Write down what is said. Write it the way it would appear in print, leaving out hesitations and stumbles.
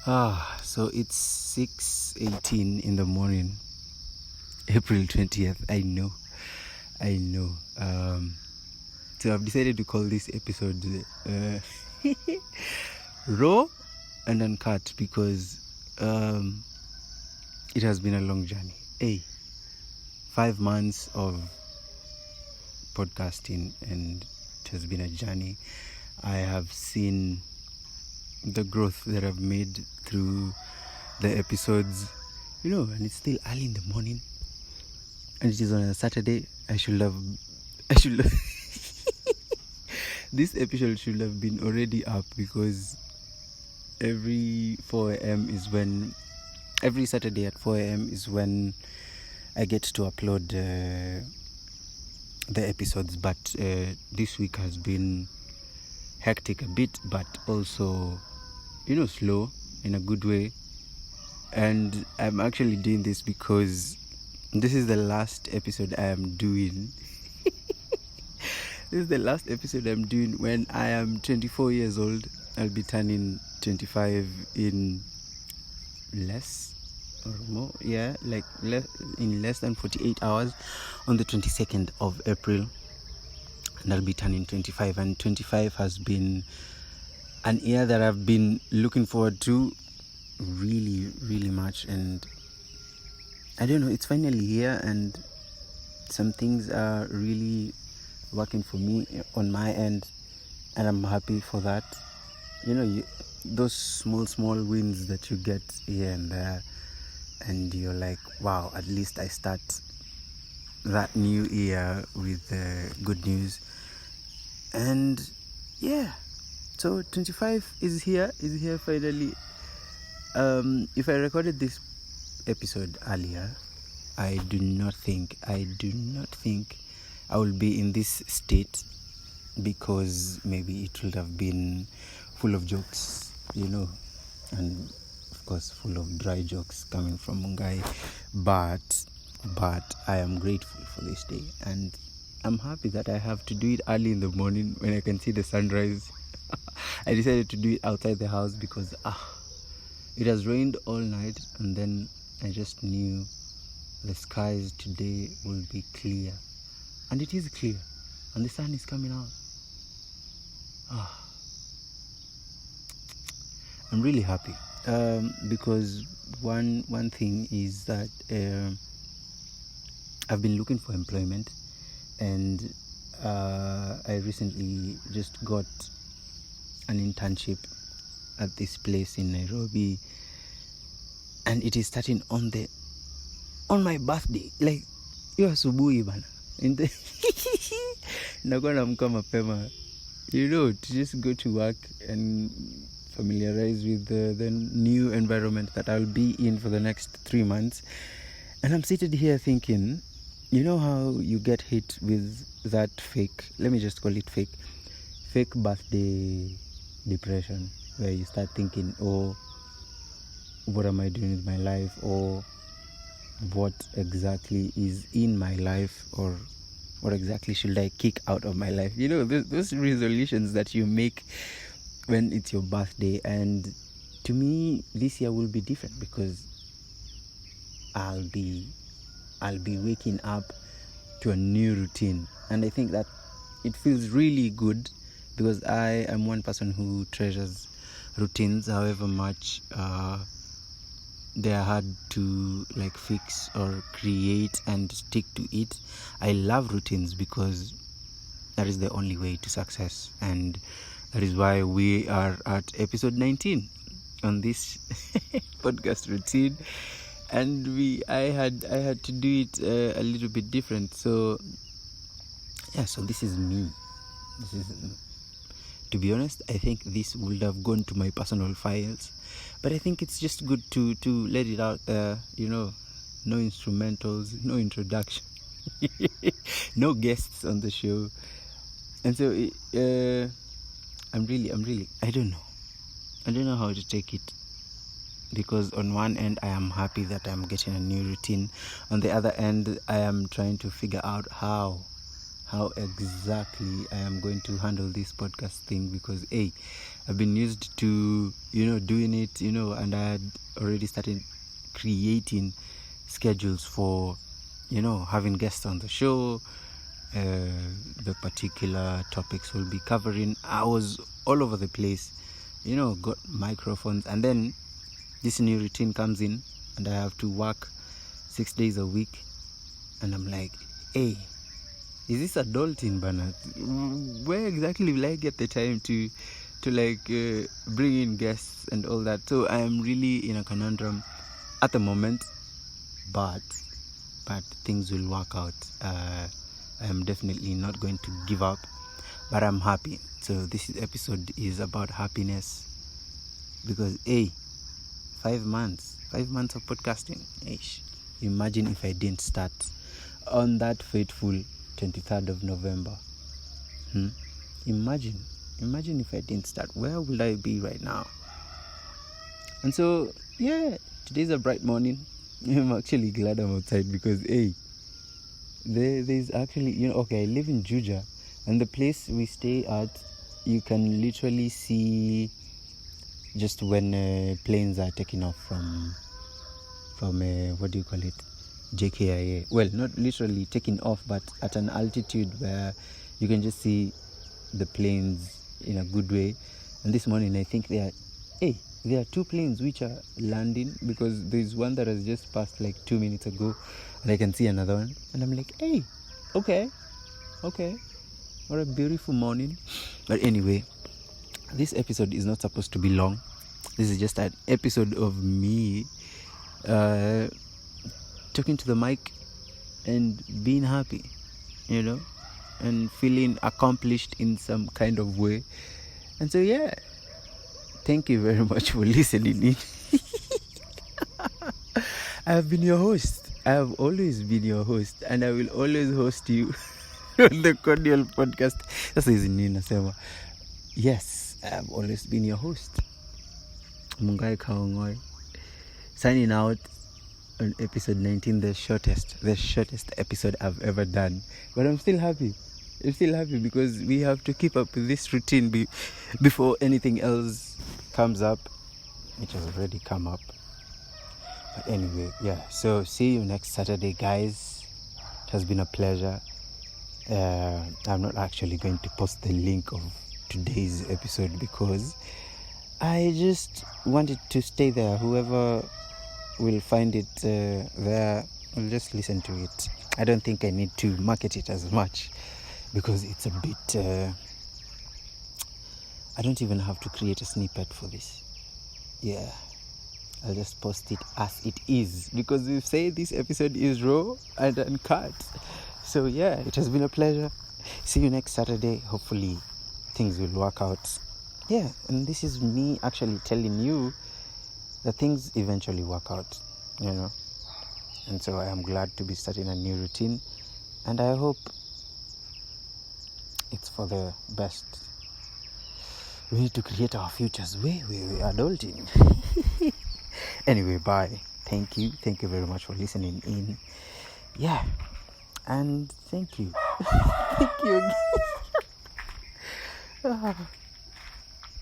So it's 6:18 in the morning, April 20th. I know. So I've decided to call this episode Raw and Uncut because it has been a long journey. 5 months of podcasting, and it has been a journey. I have seen the growth that I've made through the episodes, and it's still early in the morning, and it is on a Saturday. I should have this episode should have been already up, because every Saturday at 4 a.m. is when I get to upload the episodes. But this week has been hectic a bit, but also slow in a good way. And I'm actually doing this because this is the last episode I am doing. This is the last episode I'm doing when I am 24 years old. I'll be turning 25 in less or more, in less than 48 hours, on the 22nd of April, and I'll be turning 25. And 25 has been an year that I've been looking forward to really, really much, and I don't know, it's finally here, and some things are really working for me on my end, and I'm happy for that. Those small wins that you get here and there, and you're like, wow, at least I start that new year with good news. And so 25 is here finally. If I recorded this episode earlier, I do not think I will be in this state, because maybe it would have been full of jokes, and of course full of dry jokes coming from Mungai. But I am grateful for this day, and I'm happy that I have to do it early in the morning when I can see the sunrise. I decided to do it outside the house because it has rained all night, and then I just knew the skies today will be clear. And it is clear, and the sun is coming out. I'm really happy, because one thing is that I've been looking for employment, and I recently just got an internship at this place in Nairobi, and it is starting on my birthday. Like, hiyo asubuhi bana, nakuwa naamka mapema, to just go to work and familiarize with the new environment that I'll be in for the next 3 months. And I'm seated here thinking, how you get hit with that fake, let me just call it fake birthday depression, where you start thinking, what am I doing with my life, or what exactly is in my life, or what exactly should I kick out of my life? Those resolutions that you make when it's your birthday. And to me, this year will be different, because I'll be waking up to a new routine, and I think that it feels really good, because I am one person who treasures routines, however much they are hard to fix or create and stick to it. I love routines, because that is the only way to success, and that is why we are at episode 19 on this podcast routine. And I had to do it a little bit different. So this is me. To be honest, I think this would have gone to my personal files, but I think it's just good to let it out there. No instrumentals, no introduction, no guests on the show. And so I'm really I don't know how to take it, because on one end I am happy that I'm getting a new routine. On the other end, I am trying to figure out how how exactly I am going to handle this podcast thing, because I've been used to doing it, and I had already started creating schedules for having guests on the show, the particular topics we'll be covering. I was all over the place, got microphones, and then this new routine comes in and I have to work 6 days a week, and I'm like, is this adulting, Bernard? Where exactly will I get the time to bring in guests and all that? So I am really in a conundrum at the moment, but things will work out. I am definitely not going to give up, but I'm happy. So this episode is about happiness, because 5 months of podcasting. Imagine if I didn't start on that fateful 23rd of November. Imagine if I didn't start. Where would I be right now? And so today's a bright morning. I'm actually glad I'm outside, because there's actually I live in Juja, and the place we stay at, you can literally see just when planes are taking off from what do you call it, JKIA. Well, not literally taking off, but at an altitude where you can just see the planes in a good way. And this morning I think there are 2 planes which are landing, because there's one that has just passed like 2 minutes ago, and I can see another one, and I'm like, okay, what a beautiful morning. But anyway, this episode is not supposed to be long. This is just an episode of me talking to the mic and being happy, and feeling accomplished in some kind of way. And so thank you very much for listening in. I have been your host. I have always been your host, and I will always host you on the Cordial Podcast. Sasa hizi nini nasema? Yes, I have always been your host, Kang'ong'oi, signing out on episode 19, the shortest episode I've ever done. But I'm still happy. Because we have to keep up with this routine before anything else comes up, which has already come up. But anyway, so see you next Saturday, guys. It has been a pleasure. I'm not actually going to post the link of today's episode, because I just want it to stay there. Whoever will find it there will just listen to it. I don't think I need to market it as much, because it's a bit I don't even have to create a snippet for this. I'll just post it as it is, because we've said this episode is raw and uncut. So it has been a pleasure. See you next Saturday. Hopefully things will work out. And this is me actually telling you that things eventually work out, And so I am glad to be starting a new routine, and I hope it's for the best. We need to create our futures. We adulting. Anyway, bye. Thank you very much for listening in. And thank you. Thank you again.